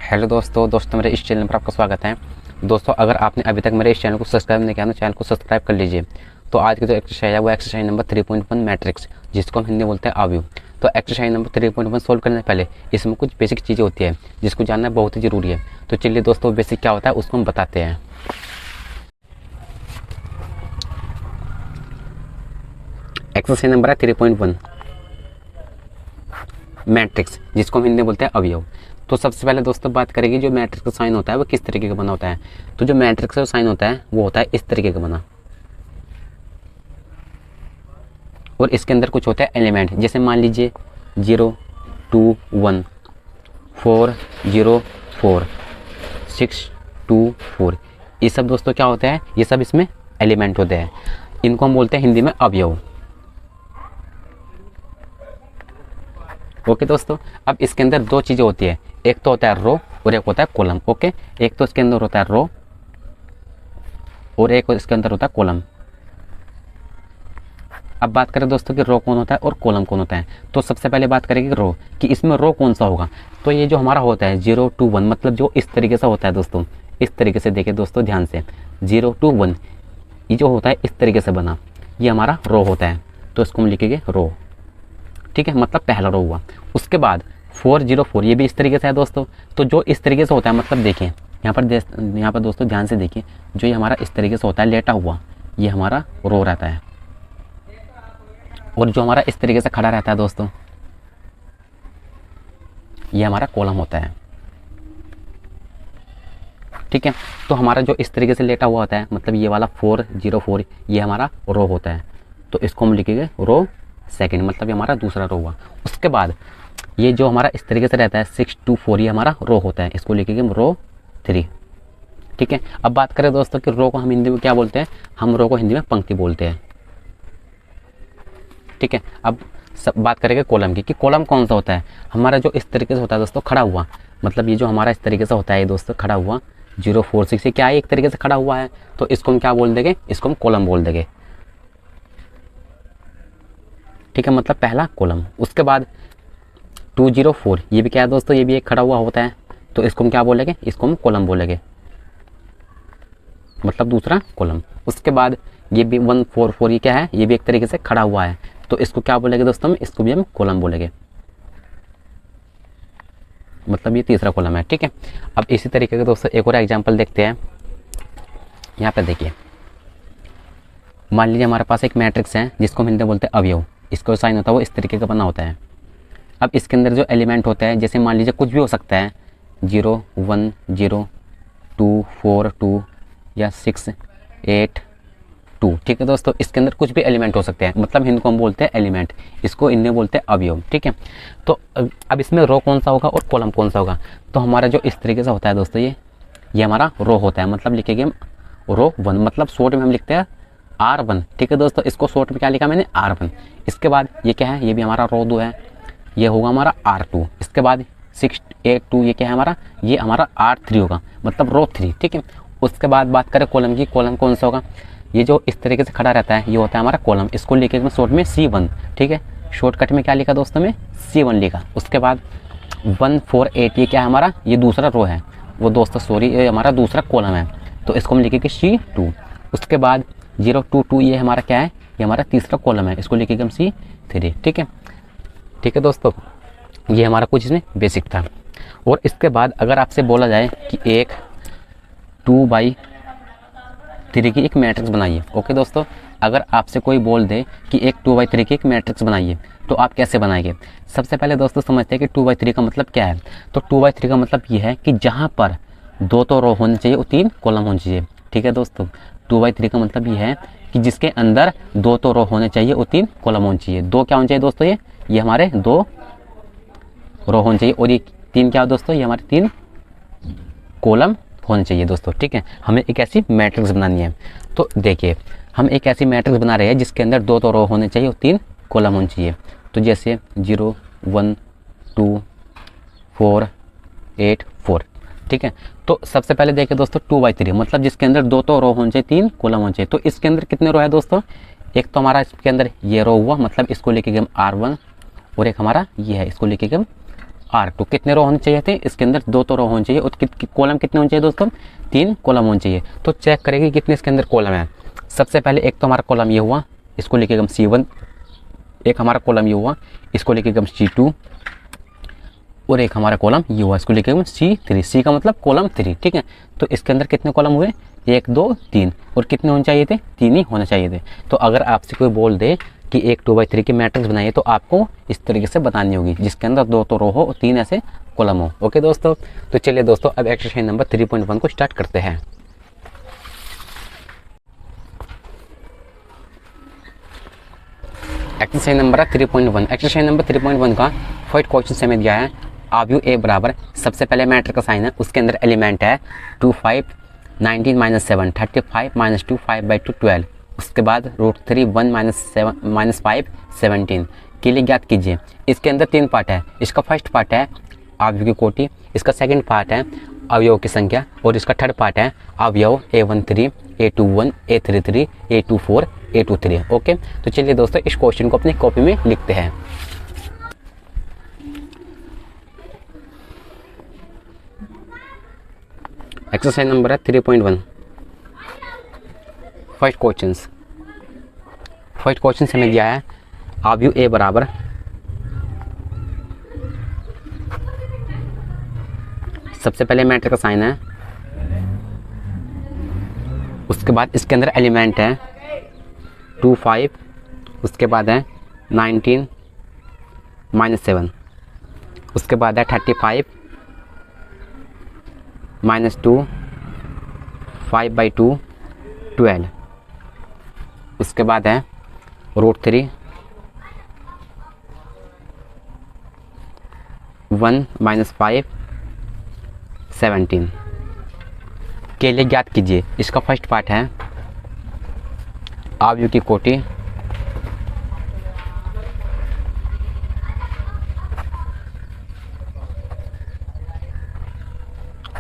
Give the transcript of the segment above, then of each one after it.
Hello दोस्तों मेरे इस चैनल पर आपका स्वागत है। दोस्तों अगर आपने अभी तक मेरे इस चैनल को सब्सक्राइब नहीं किया तो चैनल को सब्सक्राइब कर लीजिए। तो आज की जो एक्सरसाइज है वो एक्सरसाइज नंबर 3.1 मैट्रिक्स, जिसको हम हिंदी में बोलते हैं अवयव। तो एक्सरसाइज नंबर 3.1 सोल्व करने से पहले इसमें कुछ बेसिक चीज़ें होती है जिसको जानना बहुत ही ज़रूरी है। तो चलिए दोस्तों बेसिक क्या होता है उसको हम बताते हैं। एक्सरसाइज नंबर है 3.1 मैट्रिक्स, जिसको हम हिंदी में बोलते हैं अवयव। तो सबसे पहले दोस्तों बात करेंगे जो मैट्रिक्स का साइन होता है वो किस तरीके का बना होता है। तो जो मैट्रिक्स का साइन होता है वो होता है इस तरीके का बना, और इसके अंदर कुछ होता है एलिमेंट। जैसे मान लीजिए 0 2 1 4 0 4 6 2 4, ये सब दोस्तों क्या होता है, ये सब इसमें एलिमेंट होते हैं। इनको हम बोलते हैं हिंदी में अवयव। ओके दोस्तों, अब इसके अंदर दो चीज़ें होती है, एक तो होता है रो और एक होता है कॉलम। ओके, एक तो इसके अंदर होता है रो और एक इसके अंदर होता है कॉलम। अब बात करें दोस्तों कि रो कौन होता है और कॉलम कौन होता है। तो सबसे पहले बात करेंगे रो कि इसमें रो कौन सा होगा। तो ये जो हमारा होता है 0 2 1, मतलब जो इस तरीके से होता है दोस्तों, इस तरीके से देखिए दोस्तों ध्यान से, 0 2 1 ये जो होता है इस तरीके से बना, ये हमारा रो होता है। तो इसको हम लिखेंगे रो, ठीक है, मतलब पहला रो हुआ। उसके बाद 4 0 4 ये भी इस तरीके से है दोस्तों। तो जो इस तरीके से होता है, मतलब देखिए यहाँ पर दोस्तों ध्यान से देखिए, जो ये हमारा इस तरीके से होता है लेटा हुआ, ये हमारा रो रहता है। और जो हमारा इस तरीके से खड़ा रहता है दोस्तों, ये हमारा कॉलम होता है। ठीक है, तो हमारा जो इस तरीके से लेटा हुआ होता है, मतलब ये वाला 4 0 4 ये हमारा रो होता है। तो इसको हम लिखेंगे रो सेकंड, मतलब ये हमारा दूसरा रो हुआ। उसके बाद ये जो हमारा इस तरीके से रहता है 6 2 4 ये हमारा रो होता है, इसको लिखेंगे हम रो 3। ठीक है, अब बात करें दोस्तों कि रो को हम हिंदी में क्या बोलते हैं, हम रो को हिंदी में पंक्ति बोलते हैं। ठीक है, अब सब बात करेंगे कॉलम की कि कॉलम कौन सा होता है। हमारा जो इस तरीके से होता है दोस्तों खड़ा हुआ, मतलब ये जो हमारा इस तरीके से होता है दोस्तों खड़ा हुआ 0 4 6 ये क्या है, एक तरीके से खड़ा हुआ है। तो इसको हम क्या बोल देंगे, इसको हम कॉलम बोल देंगे। ठीक है, मतलब पहला कॉलम। उसके बाद 2 0 4 ये भी क्या है दोस्तों, ये भी एक खड़ा हुआ होता है। तो इसको हम क्या बोलेंगे, इसको हम कॉलम बोलेंगे, मतलब दूसरा कॉलम। उसके बाद ये भी 1 4 4 ये क्या है, ये भी एक तरीके से खड़ा हुआ है। तो इसको क्या बोलेंगे दोस्तों, इसको भी हम कॉलम बोलेंगे, मतलब ये तीसरा कॉलम है। ठीक है, अब इसी तरीके के दोस्तों एक और एग्जांपल देखते हैं। यहाँ पे देखिए, मान लीजिए हमारे पास एक मैट्रिक्स है जिसको हम हिंदी में बोलते हैं अवयव। इसका साइन होता है वो इस तरीके का बना होता है। अब इसके अंदर जो एलिमेंट होता है, जैसे मान लीजिए कुछ भी हो सकता है, 0 1 0 2 4 2 या 6 8 2। ठीक है दोस्तों, इसके अंदर कुछ भी एलिमेंट हो सकते हैं, मतलब इनको हम बोलते हैं एलिमेंट, इसको हिंदी में बोलते हैं अवयव। ठीक है, तो अब इसमें रो कौन सा होगा और कॉलम कौन सा होगा। तो हमारा जो इस तरीके से होता है दोस्तों, ये हमारा रो होता है, मतलब लिखेंगे हम रो 1, मतलब शॉर्ट में हम लिखते हैं R1। ठीक है दोस्तों, इसको शॉर्ट में क्या लिखा मैंने, R1। इसके बाद ये क्या है, ये भी हमारा रो 2 है, ये होगा हमारा R2। इसके बाद 6 8 2 ये क्या है हमारा, ये हमारा R3 होगा, मतलब रो 3। ठीक है, उसके बाद बात करें कॉलम की, कॉलम कौन सा होगा, ये जो इस तरीके से खड़ा रहता है ये होता है हमारा कॉलम, इसको लिखे मैं शॉर्ट में C1। ठीक है, शॉर्टकट में क्या लिखा दोस्तों में C1 लिखा। उसके बाद 1 4 8 ये क्या है हमारा, ये दूसरा रो है, वो दोस्तों सॉरी ये हमारा दूसरा कॉलम है, तो इसको हम लिखेंगे C2। उसके बाद 0 2 2 ये हमारा क्या है, ये हमारा तीसरा कॉलम है, इसको लिखेंगे हम C3। ठीक है, ठीक है दोस्तों, ये हमारा कुछ इसमें बेसिक था। और इसके बाद अगर आपसे बोला जाए कि एक 2/3 की एक मैट्रिक्स बनाइए। ओके दोस्तों, अगर आपसे कोई बोल दे कि एक 2/3 की एक मैट्रिक्स बनाइए तो आप कैसे बनाएंगे। सबसे पहले दोस्तों समझते हैं कि 2/3 का मतलब क्या है। तो 2/3 का मतलब ये है कि जहाँ पर 2 तो रो होने चाहिए और 3 कॉलम होने चाहिए। ठीक है दोस्तों, 2/3 का मतलब ये है कि जिसके अंदर 2 तो रो होने चाहिए और 3 कॉलम होने चाहिए। 2 क्या होने चाहिए दोस्तों, ये हमारे 2 रो होने चाहिए, और ये 3 क्या हो दोस्तों, ये हमारे 3 कॉलम होने चाहिए दोस्तों। ठीक है, हमें एक ऐसी मैट्रिक्स बनानी है। तो देखिए, हम एक ऐसी मैट्रिक्स बना रहे हैं जिसके अंदर 2 तो रो होने चाहिए और 3 कॉलम होने चाहिए। तो जैसे 0 1 2 4 8 4। ठीक है, तो सबसे पहले देखिए दोस्तों 2/3 मतलब जिसके अंदर 2 तो रो होने चाहिए 3 कॉलम होने चाहिए। तो इसके अंदर कितने रो है दोस्तों, एक तो हमारा इसके अंदर ये रो हुआ, मतलब इसको लिखेंगे हम R1, और एक हमारा ये है, इसको लिखेंगे हम R2 कितने रो होने चाहिए थे, इसके अंदर 2 तो रो होने चाहिए और कॉलम कितने होने चाहिए दोस्तों, 3 कॉलम होने चाहिए। तो चेक करेंगे कितने इसके अंदर कॉलम है। सबसे पहले एक तो हमारा कॉलम ये हुआ, इसको लिखेगा हम C1, एक हमारा कॉलम ये हुआ, इसको लिखेगा हम C2, और एक हमारा कॉलम ये हुआ, इसको लिखेगा हम C3। C का मतलब कॉलम 3, ठीक है। तो इसके अंदर कितने कॉलम हुए, 1 2 3, और कितने होने चाहिए थे, 3 ही होने चाहिए थे। तो अगर आपसे कोई बोल दे कि एक 2x3 की मैट्रिक्स बनाइए तो आपको इस तरीके से बतानी होगी, जिसके अंदर 2 तो रो हो और 3 ऐसे कॉलम हो। ओके दोस्तों, तो चलिए दोस्तों अब एक्सरसाइज नंबर 3.1 को स्टार्ट करते हैं। Exercise number 3.1। एक्सरसाइज नंबर 3.1 का फर्स्ट क्वेश्चन से हमें दिया है आव्यू ए बराबर, सबसे पहले मैट्रिक्स का साइन है, उसके अंदर एलिमेंट है 2 5 19 -7 35 -2 5/2 12, उसके बाद √3 1 -5 17 के लिए ज्ञात कीजिए। इसके अंदर 3 पार्ट है। इसका फर्स्ट पार्ट है अवयव की कोटि, इसका सेकंड पार्ट है अवयव की संख्या, और इसका थर्ड पार्ट है अवयव A13 A21 A33 A24 A23। Okay, तो चलिए दोस्तों इस क्वेश्चन को अपनी कॉपी में लिखते हैं। एक्सरसाइज नंबर है 3.1। फर्स्ट क्वेश्चन से हमें दिया है अवयव ए बराबर, सबसे पहले मैट्रिक्स का साइन है, उसके बाद इसके अंदर एलिमेंट है 2 5, उसके बाद है 19 -7, उसके बाद है 35 -2 5/2 12, उसके बाद है √3 1 -5 17 के लिए ज्ञात कीजिए। इसका फर्स्ट पार्ट है अवयव की कोटि,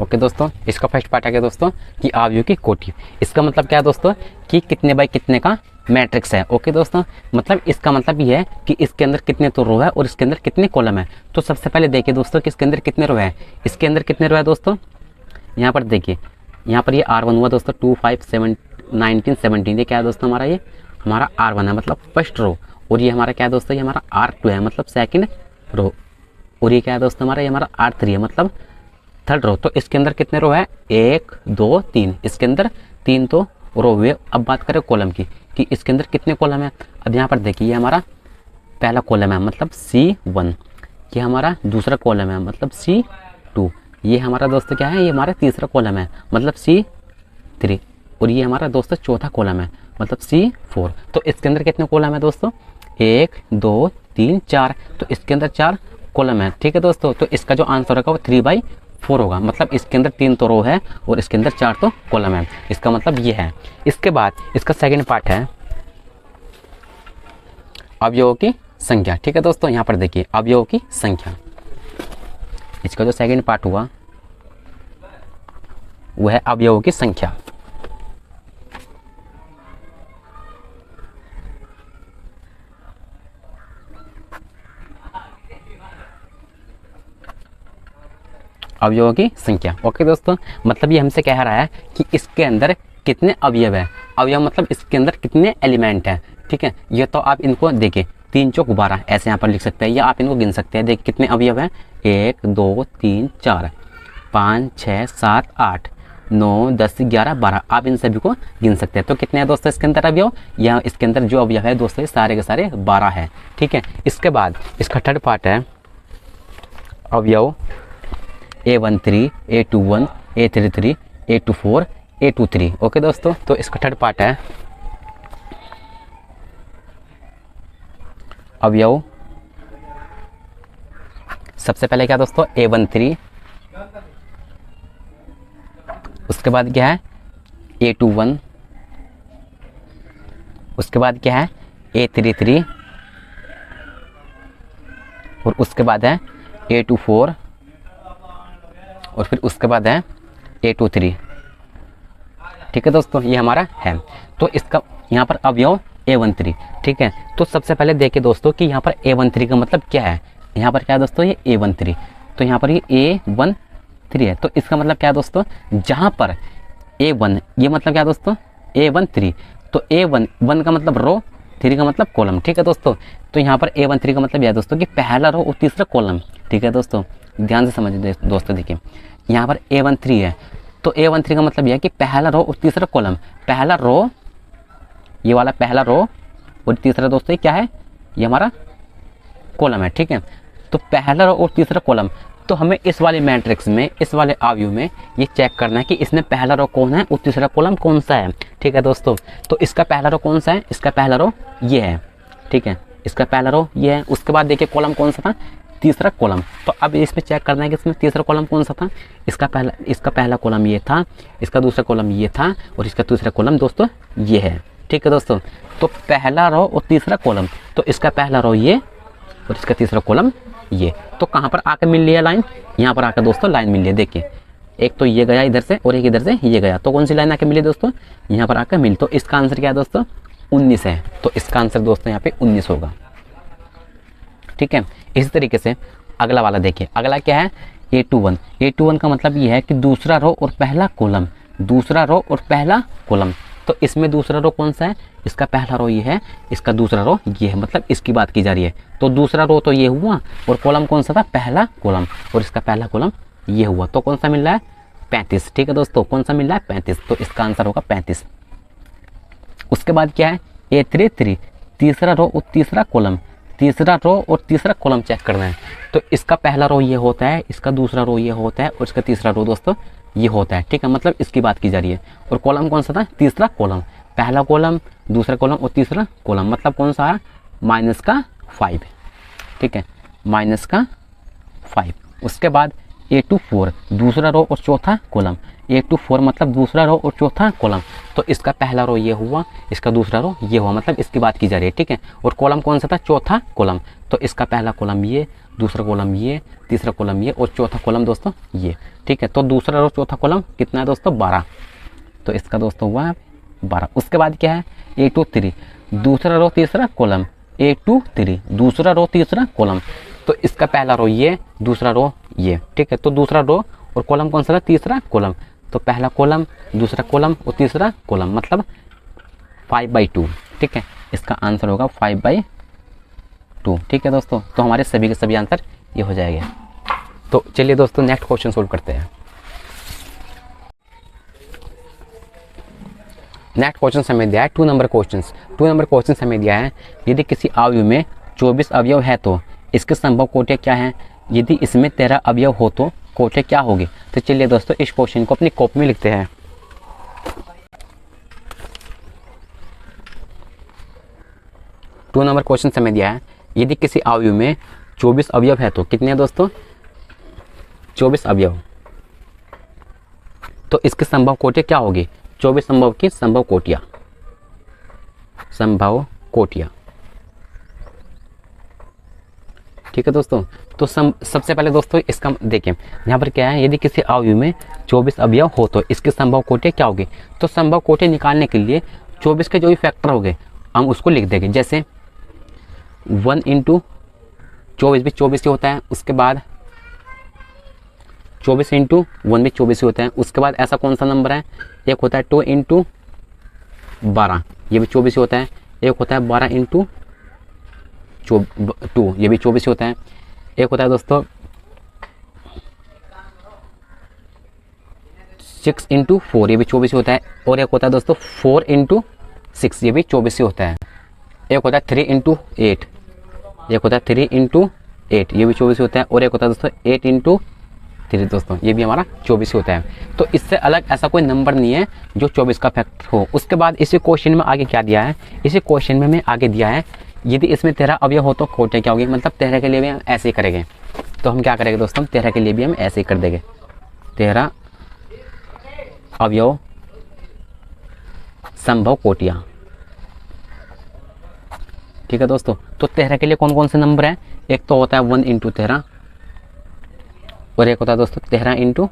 ओके दोस्तों, इसका फर्स्ट पार्ट है क्या दोस्तों कि अवयव की कोटि। इसका मतलब क्या है दोस्तों कि कितने बाई कितने का मैट्रिक्स है। ओके दोस्तों, मतलब इसका मतलब ये है कि इसके अंदर कितने तो रो है और इसके अंदर कितने कॉलम है। तो सबसे पहले देखिए दोस्तों कि इसके अंदर कितने रो है। इसके अंदर कितने रो है दोस्तों, यहाँ पर देखिए, यहाँ पर ये R1 हुआ दोस्तों 2 5 7 19 17, ये क्या है दोस्तों हमारा, ये हमारा R1 है मतलब फर्स्ट रो, और ये हमारा क्या है दोस्तों, ये हमारा R2 है मतलब सेकंड रो, और ये क्या है दोस्तों हमारा, ये हमारा R3 है मतलब थर्ड रो। तो इसके अंदर कितने रो है, 1 2 3, इसके अंदर 3 तो रो हुए। अब बात करें कॉलम की कि इसके अंदर कितने कॉलम है। अब यहाँ पर देखिए ये हमारा पहला कॉलम है मतलब C1, ये हमारा दूसरा कॉलम है मतलब C2, ये हमारा दोस्तों क्या है, ये हमारा तीसरा कॉलम है मतलब C3, और ये हमारा दोस्तों चौथा कॉलम है मतलब C4। तो इसके अंदर कितने कॉलम है दोस्तों, 1 2 3 4, तो इसके अंदर 4 कॉलम है। ठीक है दोस्तों, तो इसका जो आंसर होगा वो 3/4 होगा, मतलब इसके अंदर 3 तो रो है और इसके अंदर 4 तो कॉलम है। इसका मतलब ये है। इसके बाद इसका सेकंड पार्ट है अवयवों की संख्या। ठीक है दोस्तों, यहाँ पर देखिए अवयवों की संख्या, इसका जो सेकंड पार्ट हुआ वो है अवयवों की संख्या। अवयवों की संख्या। ओके दोस्तों, मतलब ये हमसे कह रहा है कि इसके अंदर कितने अवयव है। अवयव मतलब इसके अंदर कितने एलिमेंट हैं। ठीक है, ये तो आप इनको देखिए 3 चौक 12 ऐसे यहाँ पर लिख सकते हैं, या आप इनको गिन सकते हैं। देखिए कितने अवयव हैं, 1 2 3 4 5 6 7 8 9 10 11 12, आप इन सभी को गिन सकते हैं। तो कितने हैं दोस्तों इसके अंदर अवयव, या इसके अंदर जो अवयव है दोस्तों सारे के सारे 12 है। ठीक है, इसके बाद इसका थर्ड पार्ट है अवयव A13 A21 A33 A24 A23। Okay दोस्तों, तो इसका थर्ड पार्ट है अवयव, सबसे पहले क्या दोस्तों A13, उसके बाद क्या है A21, उसके बाद क्या है A33, और उसके बाद है A24, और फिर उसके बाद है A23। ठीक है दोस्तों, ये हमारा है। तो इसका यहाँ पर अवयव A13। ठीक है, तो सबसे पहले देखिए दोस्तों कि यहाँ पर A13 का मतलब क्या है। यहाँ पर क्या है दोस्तों, ये A13, तो यहाँ पर ये A1 3 है। तो इसका मतलब क्या है दोस्तों, जहाँ पर A1, ये मतलब क्या है दोस्तों, A1 3, तो A1 1 का मतलब रो, 3 का मतलब कॉलम। ठीक है दोस्तों, तो यहाँ पर A1 3 का मतलब यह है दोस्तों कि पहला रो और तीसरा कॉलम। ठीक है दोस्तों, ध्यान से समझिए दोस्तों। देखिए यहाँ पर A1 3 है, तो A1 3 का मतलब यह है कि पहला रो और तीसरा कॉलम। पहला रो, ये वाला पहला रो, और तीसरा दोस्तों क्या है, ये हमारा कॉलम है। ठीक है, तो पहला रो और तीसरा कॉलम। तो हमें इस वाले मैट्रिक्स में, इस वाले अवयव में ये चेक करना है कि इसमें पहला रो कौन है और तीसरा कॉलम कौन सा है। ठीक है दोस्तों, तो इसका पहला रो कौन सा है, इसका पहला रो ये है। ठीक है, इसका पहला रो ये है। उसके बाद देखिए कॉलम कौन सा था, तीसरा कॉलम। तो अब इसमें चेक करना है कि इसमें तीसरा कॉलम कौन सा था। इसका पहला कॉलम ये था, इसका दूसरा कॉलम ये था, और इसका तीसरा कॉलम दोस्तों ये है। ठीक है दोस्तों, तो पहला रो और तीसरा कॉलम, तो इसका पहला रो ये और इसका तीसरा कॉलम ये। तो कहाँ पर आकर मिल लिया लाइन, यहाँ पर आकर दोस्तों लाइन मिल लिया। देखिए एक तो ये गया इधर से और एक इधर से ये गया, तो कौन सी लाइन आकर मिली दोस्तों, यहाँ पर आकर मिली। तो इसका आंसर क्या है दोस्तों, 19 है। तो इसका आंसर दोस्तों यहाँ पे 19 होगा। ठीक है, इसी तरीके से अगला वाला देखिए, अगला क्या है, A21। A21 का मतलब ये है कि दूसरा रो और पहला कॉलम, दूसरा रो और पहला कॉलम। तो इसमें दूसरा रो कौन सा है, इसका पहला रो ये है, इसका दूसरा रो ये है, मतलब इसकी बात की जा रही है। तो दूसरा रो तो ये हुआ, और कॉलम कौन सा था, पहला कॉलम, और इसका पहला कॉलम ये हुआ। तो कौन सा मिल रहा है, 35। ठीक है दोस्तों, कौन सा मिल रहा है, 35। तो इसका आंसर होगा 35। उसके बाद क्या है, A33, तीसरा रो और तीसरा कॉलम, तीसरा रो और तीसरा कॉलम चेक करना है। तो इसका पहला रो ये होता है, इसका दूसरा रो ये होता है, और इसका तीसरा रो दोस्तों ये होता है। ठीक है, मतलब इसकी बात की जा रही है। और कॉलम कौन सा था, तीसरा कॉलम, पहला कॉलम, दूसरा कॉलम और तीसरा कॉलम, मतलब कौन सा है, -5। ठीक है, -5। उसके बाद A24, दूसरा रो और चौथा कॉलम, A24 मतलब दूसरा रो और चौथा कॉलम। तो इसका पहला रो ये हुआ, इसका दूसरा रो ये हुआ, मतलब इसकी बात की जा रही है। ठीक है, और कॉलम कौन सा था, चौथा कॉलम। तो इसका पहला कॉलम ये, दूसरा कॉलम ये, तीसरा कॉलम ये, और चौथा कॉलम दोस्तों ये। ठीक है, तो दूसरा रो चौथा कॉलम कितना है दोस्तों, 12। तो इसका दोस्तों हुआ 12। उसके बाद क्या है, A23, दूसरा रो तीसरा कॉलम, A23, दूसरा रो तीसरा कॉलम। तो इसका पहला रो ये, दूसरा रो ये। ठीक है, तो दूसरा रो और कॉलम कौन सा था, तीसरा कॉलम। तो पहला कॉलम, दूसरा कॉलम और तीसरा कॉलम, मतलब 5/2। ठीक है, इसका आंसर होगा 5/2। ठीक है दोस्तों, तो हमारे सभी के सभी आंसर ये हो जाएंगे। तो चलिए दोस्तों नेक्स्ट क्वेश्चन सोल्व करते हैं। नेक्स्ट क्वेश्चन हमें दिया है 2 नंबर क्वेश्चन। 2 नंबर क्वेश्चन हमें दिया है, यदि किसी अवयव में 24 अवयव है तो इसके संभव कोटियाँ क्या हैं, यदि इसमें 13 अवयव हो तो कोटियाँ क्या होगी। तो चलिए दोस्तों इस क्वेश्चन को अपनी कॉपी में लिखते हैं। टू नंबर क्वेश्चन हमें दिया है, यदि किसी अवयव में 24 अवयव है तो कितने हैं दोस्तों, 24 अवयव। तो इसकी संभव कोटियाँ क्या होगी, 24 संभव की संभव कोटियाँ, संभव कोटियाँ। ठीक है दोस्तों, तो सबसे पहले दोस्तों इसका देखिए, यहाँ पर क्या है, यदि किसी अवयव में 24 अवयव हो तो इसकी संभव कोटियाँ क्या होगी। तो संभव कोटियाँ निकालने के लिए 24 के जो भी फैक्टर हो गए हम उसको लिख देंगे। जैसे 1 × 24 भी 24 ही होता है, उसके बाद 24 × 1 भी 24 ही होता है। उसके बाद ऐसा कौन सा नंबर है, एक होता है 2 × 12, ये भी 24 ही होता है। एक होता है 12 × 2, ये भी 24 ही होता है। एक होता है दोस्तों 6 × 4, ये भी 24 ही होता है। और एक होता है दोस्तों 4 × 6, ये भी 24 ही होता है। एक होता है 3 × 8, एक होता है 3 × 8, ये भी 24 ही होता है। और एक होता है दोस्तों 8 × 3 दोस्तों, ये भी हमारा 24 ही होता है। तो इससे अलग ऐसा कोई नंबर नहीं है जो 24 का फैक्टर हो। उसके बाद इसी क्वेश्चन में आगे क्या दिया है, इसी क्वेश्चन में हमें आगे दिया है, यदि इसमें 13 अवयव हो तो कोटियाँ क्या होगी। मतलब 13 के लिए भी हम ऐसे ही करेंगे। तो हम क्या करेंगे दोस्तों, 13 के लिए भी हम ऐसे ही कर देंगे, 13 अवयव संभव कोटियाँ। ठीक है दोस्तों, तो 13 के लिए कौन कौन से नंबर हैं, एक तो होता है 1 × 13, और एक होता है दोस्तों 13 ×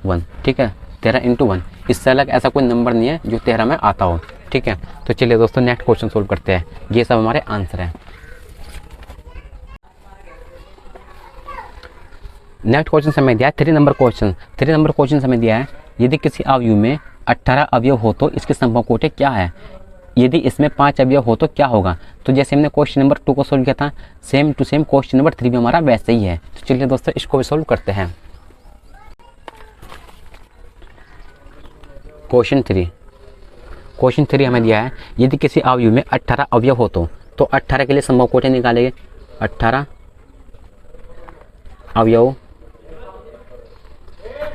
1। ठीक है, 13 × 1, इससे अलग ऐसा कोई नंबर नहीं है जो 13 में आता हो। ठीक है, तो चलिए दोस्तों नेक्स्ट क्वेश्चन सोल्व करते हैं। ये सब हमारे आंसर हैं। नेक्स्ट क्वेश्चन समय दिया है 3 नंबर क्वेश्चन। 3 नंबर क्वेश्चन समय दिया है यदि किसी अवयव में 18 अवयव हो तो इसकी संभव कोटि क्या है। यदि इसमें 5 अवयव हो तो क्या होगा। तो जैसे हमने क्वेश्चन नंबर 2 को सोल्व किया था, same to same question number 3 भी हमारा वैसे ही है। तो चलिए दोस्तों इसको भी सोल्व करते हैं। क्वेश्चन 3 हमें दिया है यदि किसी अवयव में 18 अवयव हो तो 18 के लिए संभव कोटि निकालेंगे। 18 अवयव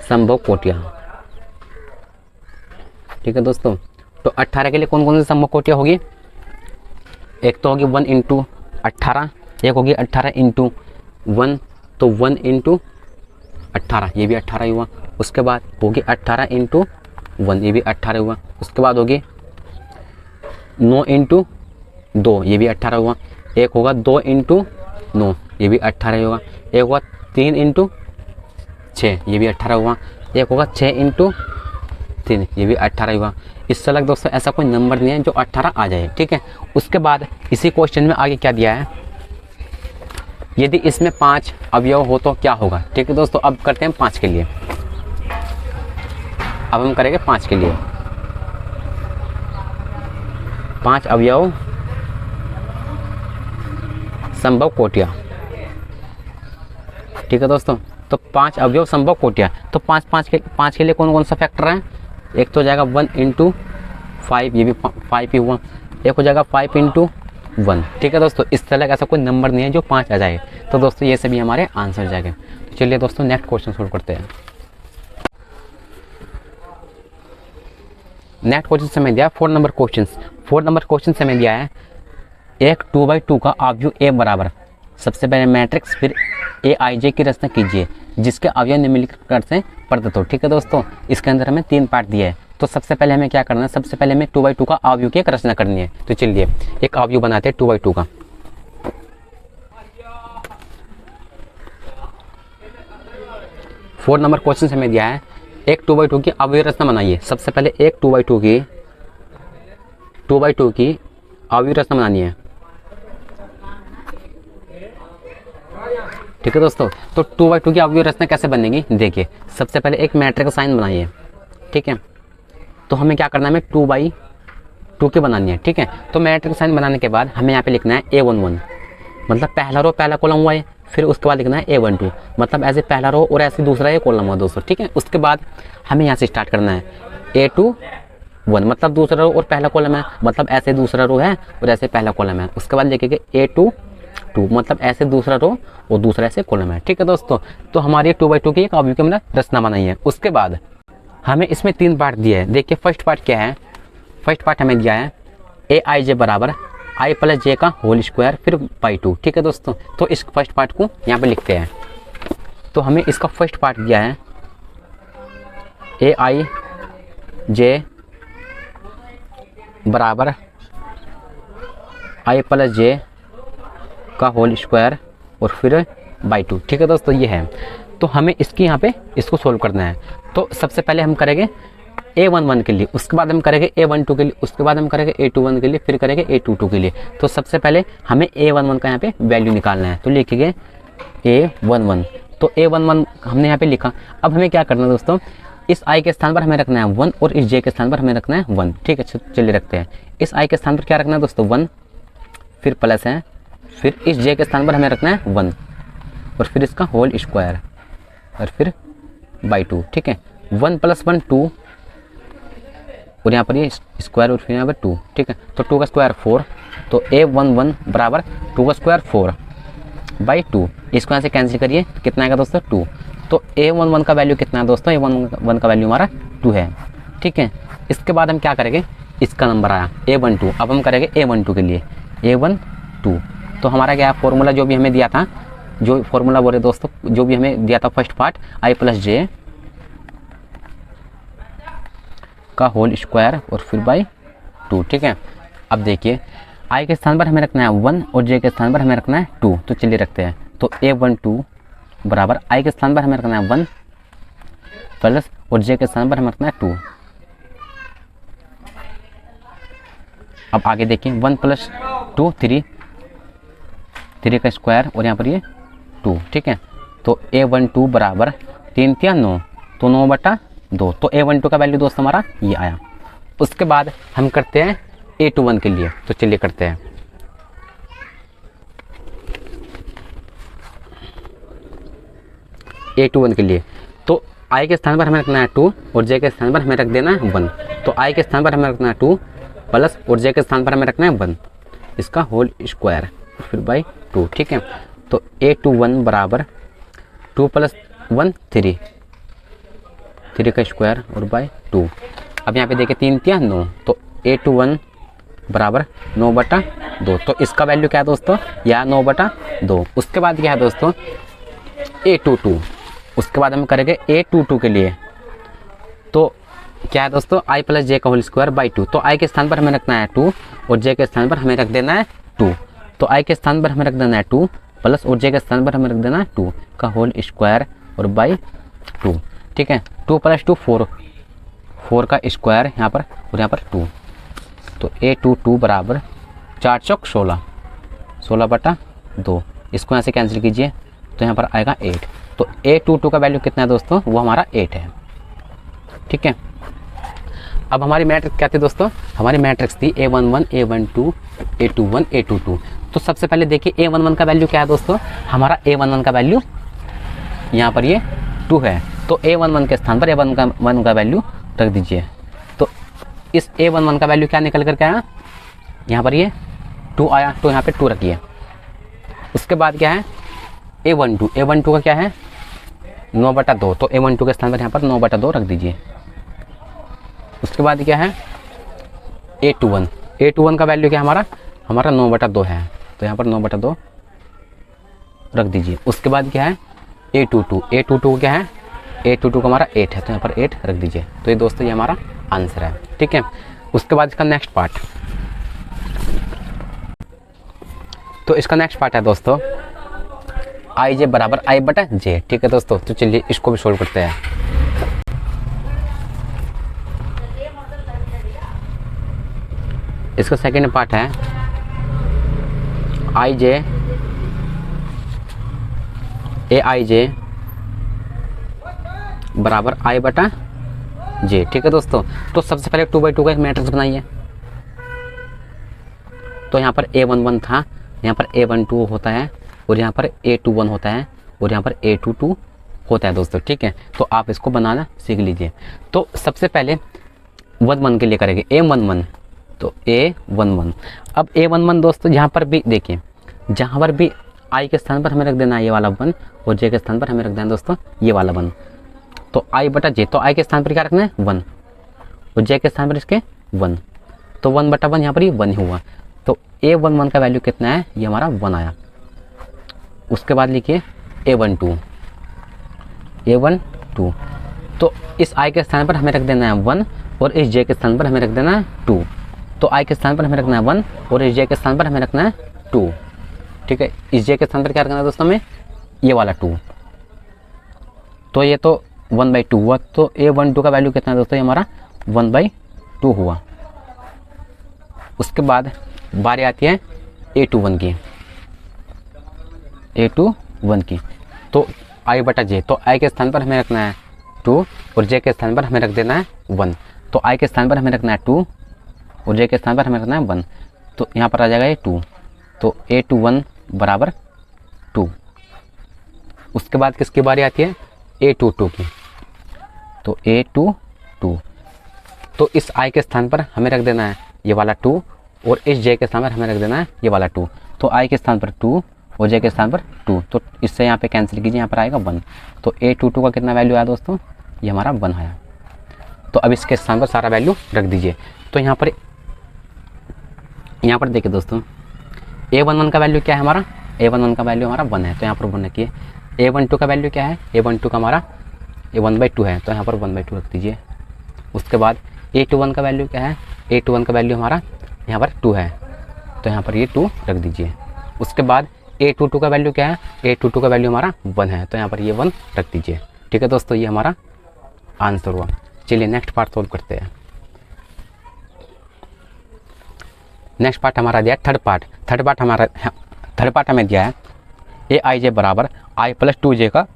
संभव कोटियां। ठीक है दोस्तों, तो 18 के लिए कौन कौन सी संभव कोटियां होगी। एक तो होगी 1 इंटू 18, एक होगी 18 इंटू 1, तो 1 इंटू 18 ये भी 18 ही हुआ। उसके बाद होगी 18 इंटू 1 ये भी 18 हुआ। उसके बाद होगी 9 इंटू 2 ये भी 18 हुआ। एक होगा 2 इंटू 9 ये भी 18 होगा। एक होगा 3 इंटू 6 ये भी 18 हुआ। एक होगा 6 इंटू 3 ये भी 18 हुआ। इससे अलग दोस्तों ऐसा कोई नंबर नहीं है जो 18 आ जाए। ठीक है, उसके बाद इसी क्वेश्चन में आगे क्या दिया है, यदि इसमें 5 अवयव हो तो क्या होगा। ठीक है दोस्तों, अब करते हैं 5 के लिए। अब हम करेंगे 5 के लिए। 5 अवयव संभव कोटियां। ठीक है दोस्तों, तो 5 अवयव संभव कोटियां। तो 5 के लिए कौन कौन सा फैक्टर है। एक तो हो जाएगा 1 इंटू 5 ये भी 5 ही हुआ। एक हो जाएगा 5 इंटू 1। ठीक है दोस्तों, इस तरह का ऐसा कोई नंबर नहीं है जो 5 आ जाए। तो दोस्तों ये सभी हमारे आंसर जाएंगे। तो चलिए दोस्तों नेक्स्ट क्वेश्चन सोल्व करते हैं। नेक्स्ट क्वेश्चन समय दिया 4 नंबर क्वेश्चन। 4 नंबर क्वेश्चन समय दिया है एक 2/2 का अवयव ए बराबर, सबसे पहले मैट्रिक्स फिर AIJ की रचना कीजिए जिसके अवयव निम्नलिखित से प्रदत्त हो। ठीक है दोस्तों, इसके अंदर हमें 3 पार्ट दिए हैं। तो सबसे पहले हमें क्या करना है, सबसे पहले हमें 2/2 का अवयव की एक रचना करनी है। तो चलिए एक अवयव बनाते हैं 2/2 का। फोर नंबर क्वेश्चन हमें दिया है एक 2/2 की अवयव रचना बनाइए। सबसे पहले एक 2/2 की अवयव रचना बनानी है। ठीक है दोस्तों, तो 2/2 की अवयव रचना कैसे बनेगी देखिए। सबसे पहले एक मैट्रिक्स साइन बनाइए। ठीक है, तो हमें क्या करना है, हमें 2/2 की बनानी है। ठीक है, तो मैट्रिक्स साइन बनाने के बाद हमें यहाँ पे लिखना है A11, मतलब पहला रो पहला कॉलम हुआ है। फिर उसके बाद लिखना है A12, मतलब ऐसे पहला रो और ऐसे दूसरा ये कॉलम हुआ दोस्तों। ठीक है, उसके बाद हमें यहाँ से स्टार्ट करना है A21, मतलब दूसरा रो और पहला कॉलम है, मतलब ऐसे दूसरा रो है और ऐसे पहला कॉलम है। उसके बाद लिखेंगे A22, मतलब ऐसे दूसरा रो और दूसरा ऐसे कॉलम है। ठीक है दोस्तों, तो हमारी 2/2 की एक अवयव की हमने रचना बनाई है। उसके बाद हमें इसमें 3 पार्ट दिए हैं। देखिए फर्स्ट पार्ट क्या है, फर्स्ट पार्ट हमें दिया है AIJ बराबर I + J का होल स्क्वायर फिर बाई 2। ठीक है दोस्तों, तो इस फर्स्ट पार्ट को यहाँ पे लिखते हैं। तो हमें इसका फर्स्ट पार्ट दिया है AIJ बराबर I + J का होल स्क्वायर और फिर बाई 2। ठीक है दोस्तों, ये है। तो हमें इसकी यहाँ पे इसको सोल्व करना है। तो सबसे पहले हम करेंगे A11 के लिए, उसके बाद हम करेंगे A12 के लिए, उसके बाद हम करेंगे A21 के लिए, फिर करेंगे A22 के लिए। तो सबसे पहले हमें A11 का यहाँ पे वैल्यू निकालना है। तो लिखेंगे A11, तो A11 हमने यहाँ पे लिखा। अब हमें क्या करना है दोस्तों, इस I के स्थान पर हमें रखना है 1 और इस J के स्थान पर हमें रखना है 1। ठीक है, चलिए रखते हैं। इस I के स्थान पर क्या रखना है दोस्तों 1, फिर प्लस है, फिर इस J के स्थान पर हमें रखना है 1 और फिर इसका होल स्क्वायर और फिर बाई 2। ठीक है, 1 + 1 2 और यहाँ पर ये स्क्वायर और फिर यहाँ पर 2। ठीक है, तो 2 का स्क्वायर 4, तो A11 बराबर 2 का स्क्वायर 4 बाई 2। इसको यहाँ से कैंसिल करिए, कितना आएगा दोस्तों 2। तो A11 का वैल्यू कितना है दोस्तों, A11 का वैल्यू हमारा 2 है। ठीक है, इसके बाद हम क्या करेंगे, इसका नंबर आया A12। अब हम करेंगे A12 के लिए A12। तो हमारा क्या है फॉर्मूला, जो भी हमें दिया था, जो फॉर्मूला बोले दोस्तों, जो भी हमें दिया था फर्स्ट पार्ट I + J का होल स्क्वायर और फिर बाई 2। ठीक है, अब देखिए I के स्थान पर हमें रखना है 1 और J के स्थान पर हमें रखना है 2। तो चलिए रखते हैं। तो A12 बराबर I के स्थान पर हमें रखना है 1 प्लस और J के स्थान पर हमें रखना है 2। अब आगे देखिए 1 + 2 3 का स्क्वायर और यहाँ पर ये 2। ठीक है, तो A12 बराबर 3 3 9, तो 9/2। तो A12 का वैल्यू दोस्तों हमारा ये आया। उसके बाद हम करते हैं A21 के लिए, तो चलिए करते हैं। A21 के लिए तो I के स्थान पर हमें रखना है 2 और J के स्थान पर हमें रख देना है 1। तो I के स्थान पर हमें रखना है 2 प्लस और J के स्थान पर हमें रखना है 1, इसका होल स्क्वायर फिर बाई 2। ठीक है, तो A21 बराबर 2 + 1 3, 3 का स्क्वायर और बाई 2। अब यहाँ पे देखिए 3 3 9, तो A21 बराबर 9/2। तो इसका वैल्यू क्या है दोस्तों, या 9/2। उसके बाद क्या है दोस्तों A22। उसके बाद हम करेंगे A22 के लिए, तो क्या है दोस्तों I + J का होल स्क्वायर बाई 2। तो I के स्थान पर हमें रखना है 2 और J के स्थान पर हमें रख देना है 2। तो I के स्थान पर हमें रख देना है 2 प्लस और J के स्थान पर हमें रख देना है 2 का होल स्क्वायर और बाई 2। ठीक है, 2 + 2 4, 4 का स्क्वायर यहाँ पर और यहाँ पर 2। तो A22 बराबर 4 चौक 16, 16/2। इसको यहाँ से कैंसिल कीजिए तो यहाँ पर आएगा 8। तो A22 का वैल्यू कितना है दोस्तों, वो हमारा 8 है। ठीक है, अब हमारी मैट्रिक्स क्या थी दोस्तों, हमारी मैट्रिक्स थी A11 A12 A21 A22। तो सबसे पहले देखिए A11 का वैल्यू क्या है दोस्तों, हमारा A11 का वैल्यू यहाँ पर ये 2 है। तो A11 के स्थान पर A11 का वैल्यू रख दीजिए। तो इस A11 का वैल्यू क्या निकल करके आया, यहाँ पर ये 2 आया, तो यहाँ पे 2 रखिए। उसके बाद क्या है A12, A12 का क्या है 9/2। तो A12 के स्थान पर यहाँ पर 9/2 रख दीजिए। उसके बाद क्या है A21, A21 का वैल्यू क्या हमारा 9/2 है, तो यहाँ पर 9/2 रख दीजिए। उसके बाद क्या है A22, A22 क्या है A22 का हमारा 8 है, तो यहाँ पर 8 रख दीजिए। तो ये दोस्तों ये हमारा आंसर है। ठीक है, उसके बाद इसका नेक्स्ट पार्ट, तो इसका नेक्स्ट पार्ट है दोस्तों IJ बराबर I/J। ठीक है दोस्तों, तो चलिए इसको भी सोल्व करते हैं। इसका सेकेंड पार्ट है IJ AIJ बराबर I/J। ठीक है दोस्तों, तो सबसे पहले 2/2 का एक मैट्रिक्स बनाइए। तो यहाँ पर A11 था, यहाँ पर A12 होता है और यहाँ पर A21 होता है और यहाँ पर A22 होता है दोस्तों। ठीक है, तो आप इसको बनाना सीख लीजिए। तो सबसे पहले 1 के लिए करेंगे A11, तो A11। अब A11 दोस्तों यहाँ पर भी देखिए, जहाँ पर भी I के स्थान पर हमें रख देना है ये वाला 1 और J के स्थान पर हमें रख देना है दोस्तों ये वाला 1। तो I/J, तो I के स्थान पर क्या रखना है 1 और J के स्थान पर इसके 1, तो 1/1 यहाँ पर ही 1 हुआ। तो A11 का वैल्यू कितना है, ये हमारा 1 आया। उसके बाद लिखिए A12, तो इस I के स्थान पर हमें रख देना है 1 और इस J के स्थान पर हमें रख देना है 2। तो I के स्थान पर हमें रखना है 1 और इस J के स्थान पर हमें रखना है 2। ठीक है, इस J के स्थान पर क्या रखना है दोस्तों हमें ये वाला 2। तो ये तो 1/2 हुआ। तो A12 का वैल्यू कितना है दोस्तों, ये हमारा 1/2 हुआ। उसके बाद बारी आती है A21 की, A21 की। तो I/J, तो I के स्थान पर हमें रखना है 2 और J के स्थान पर हमें रख देना है 1। तो I के स्थान पर हमें रखना है 2 और J के स्थान पर हमें रखना है 1। तो यहाँ पर आ जाएगा ये 2। तो A21 बराबर 2। उसके बाद किसकी बारी आती है A22 की, तो A22। तो इस I के स्थान पर हमें रख देना है ये वाला 2 और इस J के स्थान पर हमें रख देना है ये वाला 2। तो I के स्थान पर 2 और J के स्थान पर 2, तो इससे यहाँ पे कैंसिल कीजिए, यहाँ पर आएगा 1। तो A22 का कितना वैल्यू आया दोस्तों, ये हमारा 1 आया। तो अब इसके स्थान पर सारा वैल्यू रख दीजिए। तो यहाँ पर देखिए दोस्तों A11 का वैल्यू क्या है हमारा, A11 का वैल्यू हमारा 1 है, तो यहाँ पर 1 रखिए। A12 का वैल्यू क्या है, A12 का हमारा 1/2 है, तो यहाँ पर 1/2 रख दीजिए। उसके बाद A21 का वैल्यू क्या है, A21 का वैल्यू हमारा यहाँ पर 2 है, तो यहाँ पर ये 2 रख दीजिए। उसके बाद A22 का वैल्यू क्या है, A22 का वैल्यू हमारा 1 है, तो यहाँ पर ये 1 रख दीजिए। ठीक है दोस्तों, ये हमारा आंसर हुआ। चलिए नेक्स्ट पार्ट सोल्व करते हैं। नेक्स्ट पार्ट हमारा दिया है थर्ड पार्ट हमें दिया है AIJ बराबर I + 2J का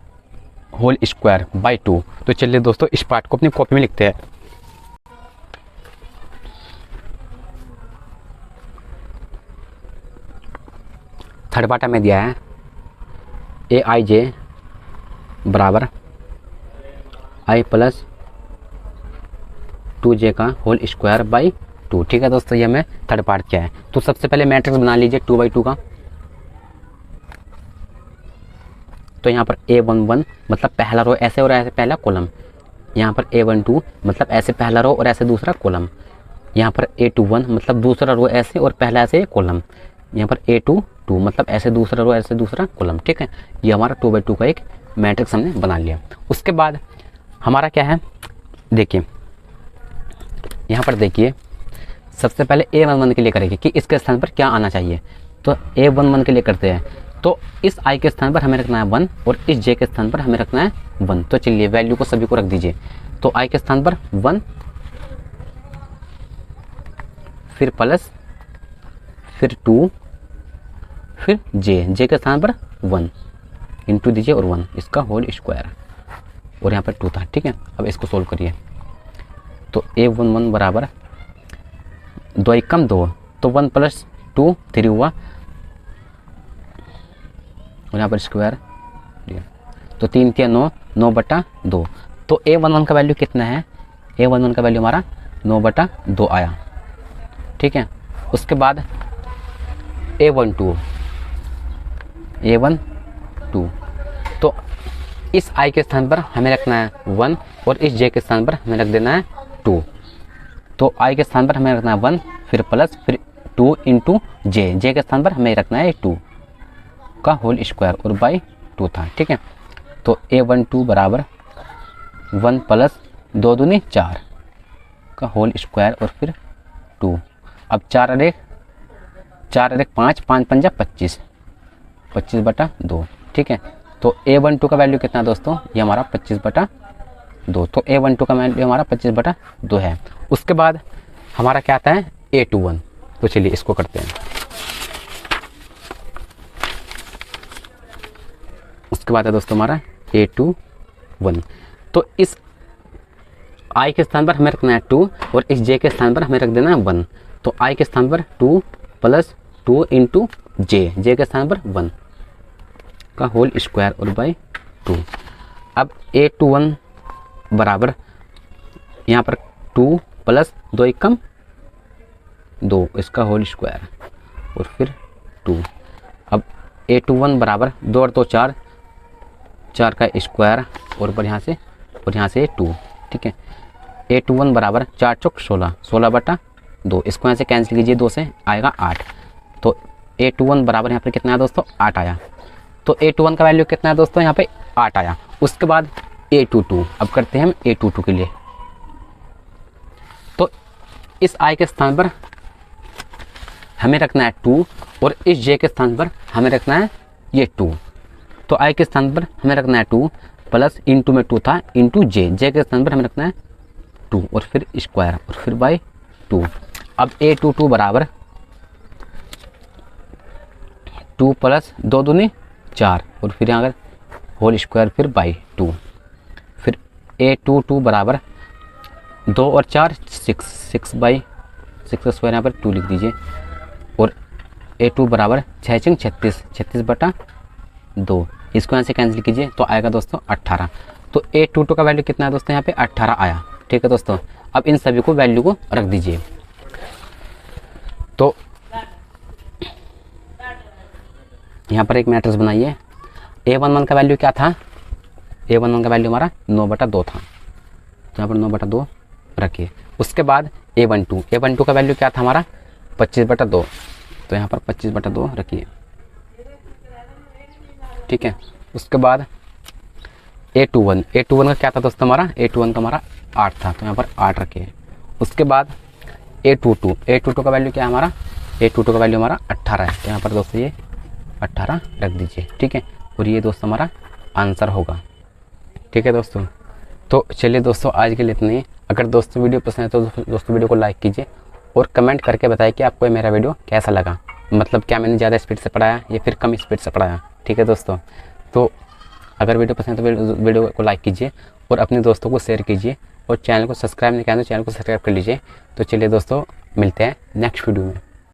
होल स्क्वायर बाई 2। तो चलिए दोस्तों इस पार्ट को अपनी कॉपी में लिखते हैं। थर्ड पार्ट हमें दिया है ए आई जे बराबर आई प्लस 2j का होल स्क्वायर बाई 2। ठीक है दोस्तों, ये हमें थर्ड पार्ट क्या है। तो सबसे पहले मैट्रिक्स बना लीजिए 2/2 का। तो यहाँ पर A11 मतलब पहला रो ऐसे और ऐसे पहला कॉलम, यहाँ पर A12 मतलब ऐसे पहला रो और ऐसे दूसरा कॉलम, यहाँ पर A21 मतलब दूसरा रो ऐसे और पहला ऐसे कॉलम, यहाँ पर A22 मतलब ऐसे दूसरा रो ऐसे दूसरा कॉलम। ठीक है, ये हमारा 2/2 का एक मैट्रिक्स हमने बना लिया। उसके बाद हमारा क्या है, देखिए यहाँ पर देखिए सबसे पहले A11 के लिए करेंगे कि इसके स्थान पर क्या आना चाहिए। तो A11 के लिए करते हैं, तो इस i के स्थान पर हमें रखना है 1 और इस j के स्थान पर हमें रखना है 1। तो चलिए वैल्यू को सभी को रख दीजिए। तो i के स्थान पर 1, फिर प्लस, फिर 2, फिर j के स्थान पर 1 इंटू दीजिए और 1 इसका होल स्क्वायर, और यहाँ पर 2 था। ठीक है, अब इसको सोल्व करिए। तो A11 बराबर 2 एकम 2, तो 1 प्लस 2 3 हुआ, और यहाँ पर स्क्वायर, तो 3 3 9, 9/2। तो A11 का वैल्यू कितना है, A11 का वैल्यू हमारा 9/2 आया। ठीक है, उसके बाद A12 तो इस i के स्थान पर हमें रखना है 1 और इस j के स्थान पर हमें रख देना है 2। तो i के स्थान पर हमें रखना है 1, फिर प्लस, फिर 2 इंटू j के स्थान पर हमें रखना है 2 का होल स्क्वायर और बाई 2 था। ठीक है, तो A12 बराबर 1 प्लस 2 दूनी 4 का होल स्क्वायर और फिर 2। अब 4 अरे 5, 5 पंजा 25, 25/2। ठीक है, तो A12 का वैल्यू कितना है दोस्तों, ये हमारा 25/2। तो A12 का वैल्यू हमारा 25/2 है। उसके बाद हमारा क्या आता है A21। तो चलिए इसको करते हैं। उसके बाद है दोस्तों हमारा A21। तो इस i के स्थान पर हमें रखना है 2 और इस j के स्थान पर हमें रख देना है 1। तो i के स्थान पर 2 प्लस 2 इंटू j के स्थान पर 1 का होल स्क्वायर और बाई 2। अब A21 बराबर यहाँ पर 2 प्लस 2 एकम 2 इसका होल स्क्वायर और फिर 2। अब A21 बराबर 2 और 2 4, 4 का स्क्वायर और यहाँ से 2। ठीक है, A21 बराबर 4 चौक 16, 16/2। इसको यहाँ से कैंसिल कीजिए, 2 से आएगा 8। तो A21 बराबर यहाँ पर कितना है दोस्तों, 8 आया। तो A21 का वैल्यू कितना है दोस्तों, यहाँ पे 8 आया। उसके बाद A22, अब करते हैं हम A22 के लिए। तो इस i के स्थान पर हमें रखना है 2 और इस j के स्थान पर हमें रखना है ये 2। तो i के स्थान पर हमें रखना है 2 प्लस इंटू में 2 था इंटू j के स्थान पर हमें रखना है 2 और फिर स्क्वायर और फिर बाई 2। अब A22 बराबर 2 प्लस 2 दूनी 4 और फिर यहाँ अगर होल स्क्वायर फिर बाई 2। फिर A22 बराबर 2 और 4 6, 6/6 का स्क्वायर यहाँ पर 2 लिख दीजिए। और A2 बराबर 6 6 36, 36/2। इसको यहाँ से कैंसिल कीजिए तो आएगा दोस्तों 18। तो A22 का वैल्यू कितना है दोस्तों, यहाँ पे 18 आया। ठीक है दोस्तों, अब इन सभी को वैल्यू को रख दीजिए। तो यहाँ पर एक मैट्रिक्स बनाइए। A11 का वैल्यू क्या था, A11 का वैल्यू हमारा 9/2 था, तो यहाँ पर 9/2 रखिए। उसके बाद A12 का वैल्यू क्या था हमारा 25/2, तो यहाँ पर 25/2 रखिए। ठीक है, उसके बाद A21 का क्या था दोस्तों हमारा, A21 का हमारा 8 था, तो यहाँ पर 8 रखिए। उसके बाद A22 का वैल्यू क्या है हमारा, A22 का वैल्यू हमारा 18 है, तो यहाँ पर दोस्तों ये 18 रख दीजिए। ठीक है, और ये दोस्तों हमारा आंसर होगा। ठीक है दोस्तों, तो चलिए दोस्तों आज के लिए इतना ही। अगर दोस्तों वीडियो पसंद है तो दोस्तों वीडियो को लाइक कीजिए और कमेंट करके बताइए कि आपको मेरा वीडियो कैसा लगा। मतलब क्या मैंने ज़्यादा स्पीड से पढ़ाया या फिर कम स्पीड से पढ़ाया। ठीक है दोस्तों, तो अगर वीडियो पसंद है तो वीडियो को लाइक कीजिए और अपने दोस्तों को शेयर कीजिए और चैनल को सब्सक्राइब नहीं किया तो चैनल को सब्सक्राइब कर लीजिए। तो चलिए दोस्तों, मिलते हैं नेक्स्ट वीडियो में।